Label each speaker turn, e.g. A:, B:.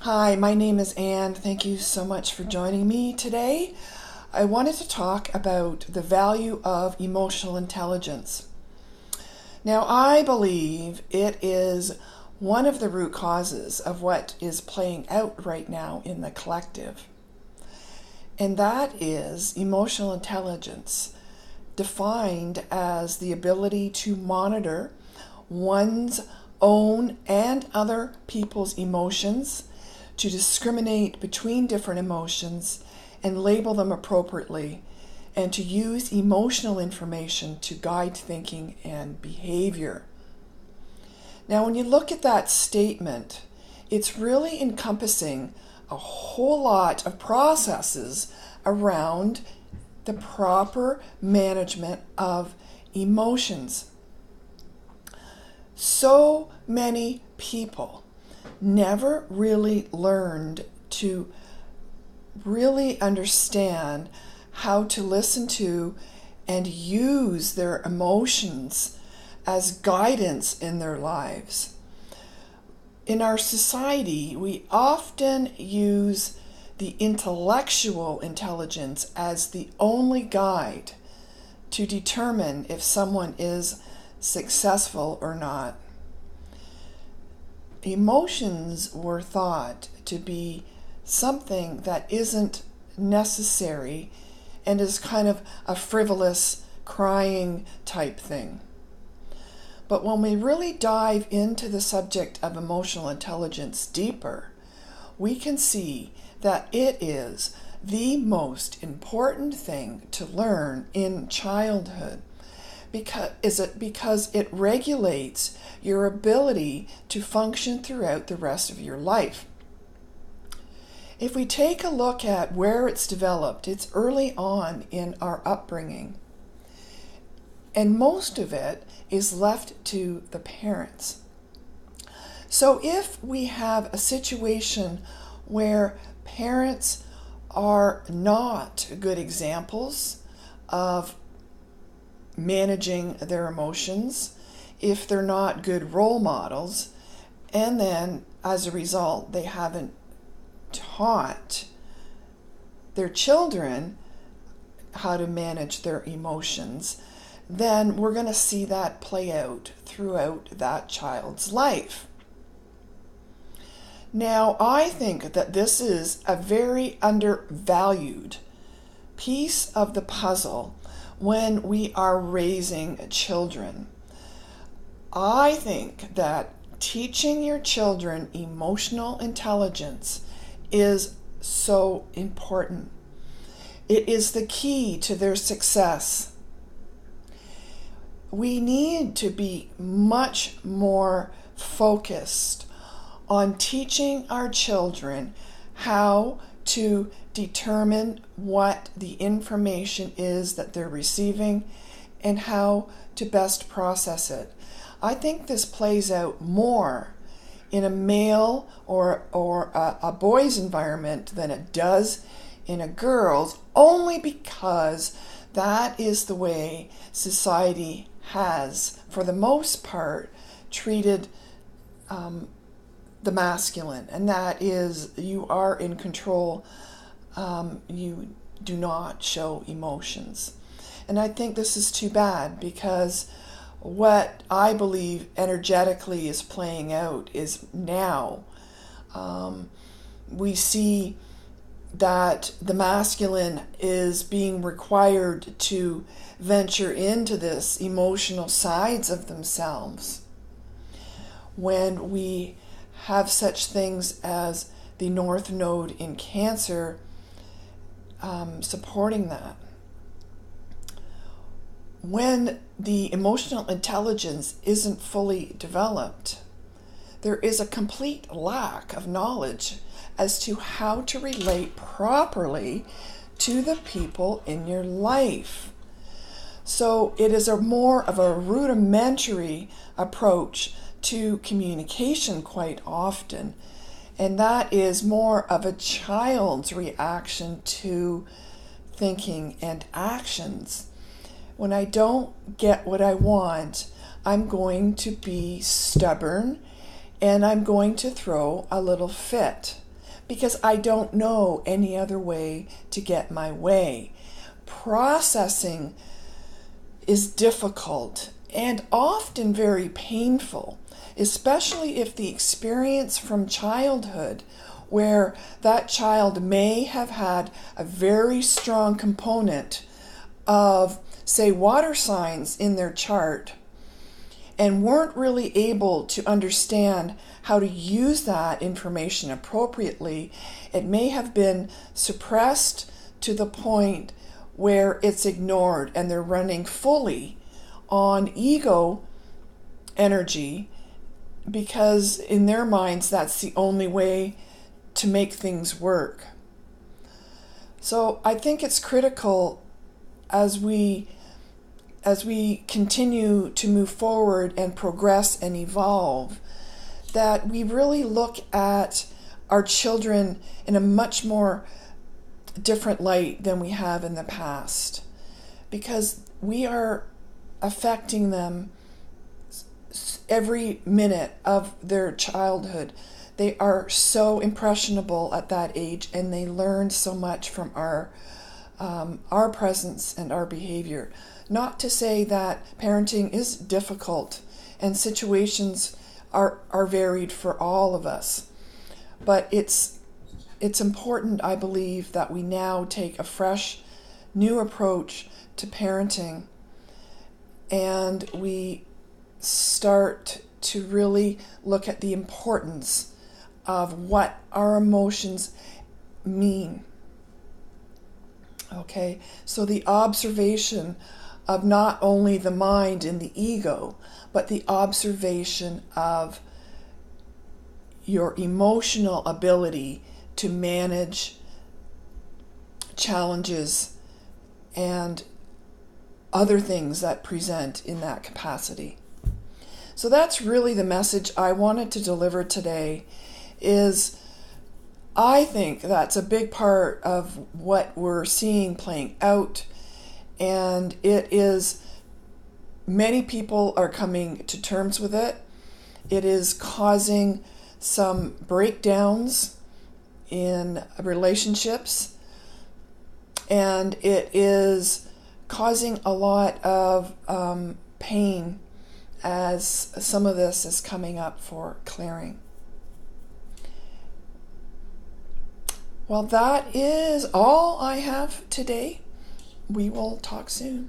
A: Hi, my name is Anne. Thank you so much for joining me today. I wanted to talk about the value of emotional intelligence. Now, I believe it is one of the root causes of what is playing out right now in the collective, and that is emotional intelligence, defined as the ability to monitor one's own and other people's emotions, to discriminate between different emotions and label them appropriately, and to use emotional information to guide thinking and behavior. Now, when you look at that statement, it's really encompassing a whole lot of processes around the proper management of emotions. So many people never really learned to really understand how to listen to and use their emotions as guidance in their lives. In our society, we often use the intellectual intelligence as the only guide to determine if someone is successful or not. Emotions were thought to be something that isn't necessary and is kind of a frivolous, crying type thing. But when we really dive into the subject of emotional intelligence deeper, we can see that it is the most important thing to learn in childhood because it regulates your ability to function throughout the rest of your life. If we take a look at where it's developed, it's early on in our upbringing. And most of it is left to the parents. So if we have a situation where parents are not good examples of managing their emotions, if they're not good role models, and then as a result they haven't taught their children how to manage their emotions, then we're going to see that play out throughout that child's life. Now, I think that this is a very undervalued piece of the puzzle when we are raising children. I think that teaching your children emotional intelligence is so important. It is the key to their success. We need to be much more focused on teaching our children how to determine what the information is that they're receiving and how to best process it. I think this plays out more in a male or a boy's environment than it does in a girl's, only because that is the way society has, for the most part, treated the masculine, and that is, you are in control, you do not show emotions. And I think this is too bad, because what I believe energetically is playing out is now we see that the masculine is being required to venture into this emotional sides of themselves, when we have such things as the North Node in Cancer supporting that. When the emotional intelligence isn't fully developed, there is a complete lack of knowledge as to how to relate properly to the people in your life. So it is a more of a rudimentary approach to communication quite often, and that is more of a child's reaction to thinking and actions. When I don't get what I want, I'm going to be stubborn and I'm going to throw a little fit. because I don't know any other way to get my way. Processing is difficult and often very painful, especially if the experience from childhood, where that child may have had a very strong component of, say, water signs in their chart, and weren't really able to understand how to use that information appropriately. It may have been suppressed to the point where it's ignored and they're running fully on ego energy, because in their minds that's the only way to make things work. So I think it's critical as we continue to move forward and progress and evolve, that we really look at our children in a much more different light than we have in the past, because we are affecting them every minute of their childhood. They are so impressionable at that age, and they learn so much from our presence and our behavior. Not to say that parenting is difficult and situations are varied for all of us, but it's important, I believe, that we now take a fresh, new approach to parenting, and we start to really look at the importance of what our emotions mean. Okay, so the observation of not only the mind and the ego, but the observation of your emotional ability to manage challenges and other things that present in that capacity. So that's really the message I wanted to deliver today. Is I think that's a big part of what we're seeing playing out, and it is, many people are coming to terms with it. It is causing some breakdowns in relationships, and it is causing a lot of pain as some of this is coming up for clearing. Well, that is all I have today. We will talk soon.